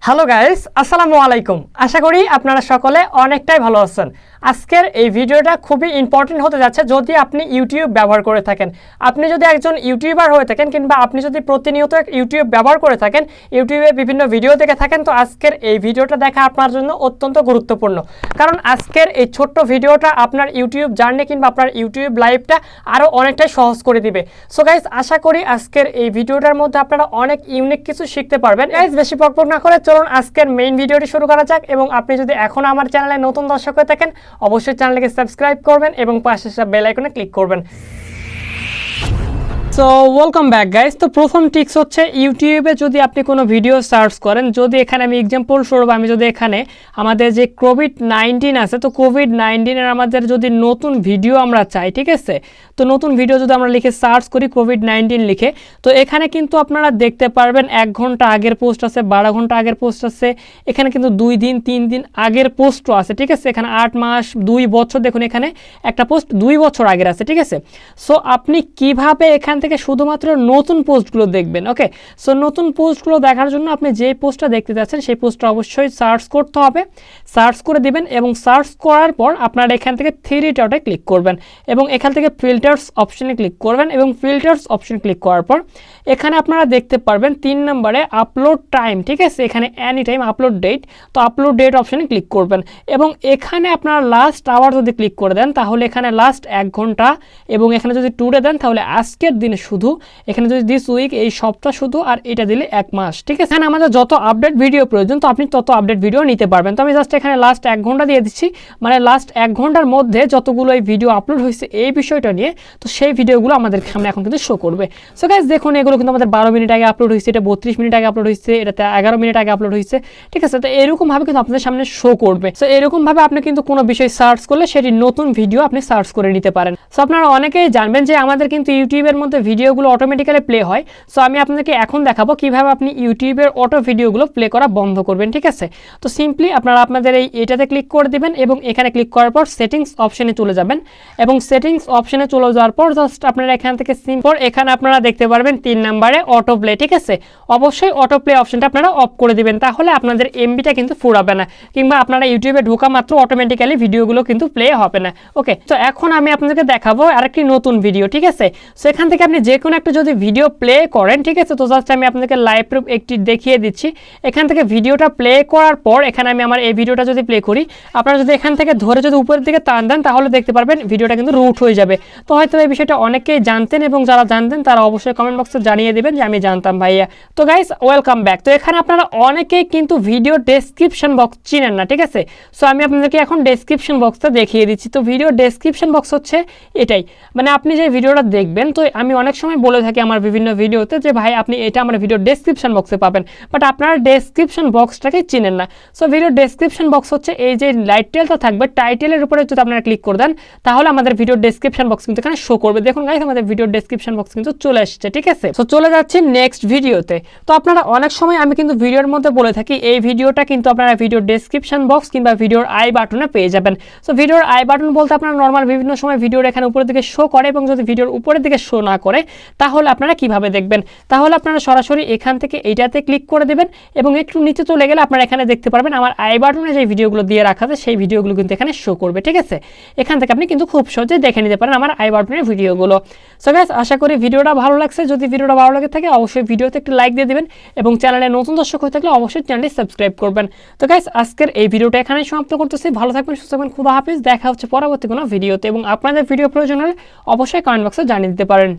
Hello guys, আসসালামু আলাইকুম। আশা করি আপনারা সকলে অনেকটাই ভালো আছেন। আজকের এই ভিডিওটা খুবই ইম্পর্টেন্ট হতে যাচ্ছে যদি আপনি ইউটিউব ব্যবহার করে থাকেন। আপনি যদি একজন ইউটিউবার হয়ে থাকেন কিংবা আপনি যদি প্রতিনিয়ত ইউটিউব ব্যবহার করে থাকেন, ইউটিউবে বিভিন্ন ভিডিও দেখে থাকেন, তো আজকের এই ভিডিওটা দেখা আপনার জন্য অত্যন্ত গুরুত্বপূর্ণ। কারণ আজকের এই ছোট্ট ভিডিওটা আপনার ইউটিউব জার্নি কিংবা আপনার ইউটিউব লাইফটা আরও অনেকটাই সহজ করে দিবে। সো গাইস, আশা করি আজকের এই ভিডিওটার মধ্যে আপনারা অনেক ইউনিক কিছু শিখতে পারবেন। গাইস, বেশি বকবক না করে চলুন আজকের মেইন ভিডিওটি শুরু করা যাক। এবং আপনি যদি এখন আমার চ্যানেলে নতুন দর্শক হয়ে থাকেন, অবশ্যই চ্যানেলকে সাবস্ক্রাইব করবেন এবং পাশে আসা বেল আইকনে ক্লিক করবেন। So welcome back guys. তো প্রথম টিপস হচ্ছে, ইউটিউবে যদি আপনি কোনো ভিডিও সার্চ করেন, যদি এখানে আমি এক্সাম্পল স্বরূপ আমি যদি এখানে আমাদের যে কোভিড-19 আছে, তো কোভিড-19-এর আমাদের যদি নতুন ভিডিও আমরা চাই, ঠিক আছে, তো নতুন ভিডিও যদি আমরা লিখে সার্চ করি কোভিড-19 লিখে, তো এখানে কিন্তু আপনারা দেখতে পারবেন 1 ঘন্টা আগের পোস্ট আছে, 12 ঘন্টা আগের পোস্ট আছে, এখানে কিন্তু 2 দিন 3 দিন আগের পোস্টও আছে, ঠিক আছে, এখানে 8 মাস 2 বছর, দেখুন এখানে একটা পোস্ট 2 বছর আগের আছে, ঠিক আছে। সো আপনি কিভাবে এখান থেকে শুধুমাত্র নতুন পোস্টগুলো দেখবেন? ওকে, সো নতুন পোস্টগুলো দেখার জন্য আপনি যে পোস্টটা দেখতে যাচ্ছেন সেই পোস্টটা অবশ্যই সার্চ করতে হবে। সার্চ করে দিবেন এবং সার্চ করার পর আপনারা এখান থেকে 3 ডটে ক্লিক করবেন এবং এখান থেকে ফিল্টার্স অপশনে ক্লিক করবেন এবং ফিল্টার্স অপশনে ক্লিক করার পর এখানে আপনারা দেখতে পারবেন 3 নম্বরে আপলোড টাইম, ঠিক আছে, এখানে এনি টাইম আপলোড ডেট, তো আপলোড ডেট অপশনে ক্লিক করবেন এবং এখানে আপনারা লাস্ট আওয়ার যদি ক্লিক করে দেন তাহলে এখানে লাস্ট 1 ঘন্টা এবং এখানে যদি টুডে দেন তাহলে আজকের দিনে শুধু, এখানে যদি দিস উইক এই সপ্তাহ শুধু, আর এটা দিলে 1 মাস, ঠিক আছে। এখানে আমাদের যত আপডেট ভিডিও প্রয়োজন তো আপনি তত আপডেট ভিডিও নিতে পারবেন। তো আমি জাস্ট এখানে লাস্ট 1 ঘন্টা দিয়ে দিচ্ছি, মানে লাস্ট 1 ঘন্টার মধ্যে যতগুলো এই ভিডিও আপলোড হয়েছে এই বিষয়টা নিয়ে, তো সেই ভিডিওগুলো আমাদের সামনে এখন কিন্তু শো করবে। সো গাইস দেখুন, এগুলো কিন্তু আমাদের 12 মিনিট আগে আপলোড হয়েছে, এটা 32 মিনিট আগে আপলোড হয়েছে, এটাতে 11 মিনিট আগে আপলোড হয়েছে, ঠিক আছে। তো এরকমভাবে কিন্তু আপনাদের সামনে শো করবে। সো এরকমভাবে আপনি কিন্তু কোনো বিষয় সার্চ করলে সেটি নতুন ভিডিও আপনি সার্চ করে নিতে পারেন। সো আপনারা অনেকেই জানবেন যে আমাদের কিন্তু ইউটিউবের মধ্যে ভিডিওগুলো অটোমেটিক্যালি প্লে হয়। সো আমি আপনাদেরকে এখন দেখাবো কিভাবে আপনি ইউটিউবের অটো ভিডিওগুলো প্লে করা বন্ধ করবেন, ঠিক আছে। তো সিম্পলি আপনারা আপনাদের এটাতে ক্লিক করে দিবেন এবং এখানে ক্লিক করার পর সেটিংস অপশনে চলে যাবেন এবং সেটিংস অপশনে চলে যাওয়ার পর জাস্ট আপনারা এখান থেকে সিম্পল এখানে আপনারা দেখতে পারবেন 3 নম্বরে অটো প্লে, ঠিক আছে। অবশ্যই অটো প্লে অপশনটা আপনারা অফ করে দিবেন, তাহলে আপনাদের এমবিটা কিন্তু ফুরাবে না কিংবা আপনারা ইউটিউবে ঢোকা মাত্র অটোমেটিক্যালি ভিডিওগুলো কিন্তু প্লে হবে না। ওকে, তো এখন আমি আপনাদেরকে দেখাবো আরেকটি নতুন ভিডিও, ঠিক আছে। সো এখান থেকে আপনি যে কোনো একটা যদি ভিডিও প্লে করেন, ঠিক আছে, তো জাস্ট আমি আপনাদেরকে লাইভ প্রুফ একটি দেখিয়ে দিচ্ছি। এখান থেকে ভিডিওটা প্লে করার পর এখানে আমি আমার এই ভিডিওটা যদি প্লে করি, আপনারা যদি এখান থেকে ধরে যদি উপরের দিকে টান দেন তাহলে দেখতে পারবেন ভিডিওটা কিন্তু রুট হয়ে যাবে। তো হয়তো এই বিষয়টা অনেকেই জানতেন এবং যারা জানতেন তারা অবশ্যই কমেন্ট বক্সে জানিয়ে দেবেন যে আমি জানতাম ভাইয়া। তো গাইস ওয়েলকাম ব্যাক। তো এখানে আপনারা অনেকেই কিন্তু ভিডিও ডেসক্রিপশন বক্স চিনেন না, ঠিক আছে। সো আমি আপনাদেরকে এখন ডেসক্রিপশন বক্সটা দেখিয়ে দিচ্ছি। তো ভিডিও ডেসক্রিপশন বক্স হচ্ছে এটাই, মানে আপনি যে ভিডিওটা দেখবেন, তো আমি অনেক সময় বলে থাকি আমার বিভিন্ন ভিডিওতে যে ভাই আপনি এটা আমার ভিডিও ডেসক্রিপশন বক্সে পাবেন, বাট আপনারা ডেসক্রিপশন বক্সটাকে চিনেন না। সো ভিডিও ডেসক্রিপশন বক্স হচ্ছে এই যে টাইটেলটা থাকবে, টাইটেলের উপরে যদি আপনারা ক্লিক করে দেন তাহলে আমাদের ভিডিও ডেসক্রিপশন বক্স কিন্তু এখানে শো করবে। দেখুন গাইস, আমাদের ভিডিও ডেসক্রিপশন বক্স কিন্তু চলে এসেছে, ঠিক আছে। সো চলে যাচ্ছি নেক্সট ভিডিওতে। তো আপনারা অনেক সময় আমি কিন্তু ভিডিওর মধ্যে বলে থাকি এই ভিডিওটা কিন্তু আপনারা ভিডিও ডেসক্রিপশন বক্স কিংবা ভিডিওর আই বাটনে পেয়ে যাবেন। সো ভিডিওর আই বাটন বলতে আপনারা নর্মাল বিভিন্ন সময় ভিডিওর এখানে উপরের দিকে শো করে এবং যদি ভিডিওর উপরের দিকে শো না করে তাহলে আপনারা কিভাবে দেখবেন? তাহলে আপনারা সরাসরি এখান থেকে এইটাতে ক্লিক করে দেবেন এবং একটু নিচে চলে গেলে আপনারা এখানে দেখতে পারবেন আমার আই বাটনে যে ভিডিওগুলো দিয়ে রাখা আছে সেই ভিডিওগুলো কিন্তু এখানে শো করবে, ঠিক আছে। এখান থেকে আপনি কিন্তু খুব সহজে দেখে নিতে পারেন আমার আই বাটনের ভিডিওগুলো। সো গাইস, আশা করি ভিডিওটা ভালো লাগছে। যদি ভিডিওটা ভালো লাগে থাকে অবশ্যই ভিডিওতে একটু লাইক দিয়ে দিবেন এবং চ্যানেলে নতুন দর্শক হয়ে থাকলে অবশ্যই চ্যানেলটি সাবস্ক্রাইব করবেন। তো গাইস, আজকের এই ভিডিওটা এখানেই সমাপ্ত করতেছি। ভালো থাকবেন, সুস্থ থাকবেন, খুদা হাফেজ। দেখা হচ্ছে পরবর্তী কোনো ভিডিওতে এবং আপনাদের ভিডিও প্রয়োজন হলে অবশ্যই কমেন্ট বক্সে জানিয়ে দিতে পারেন।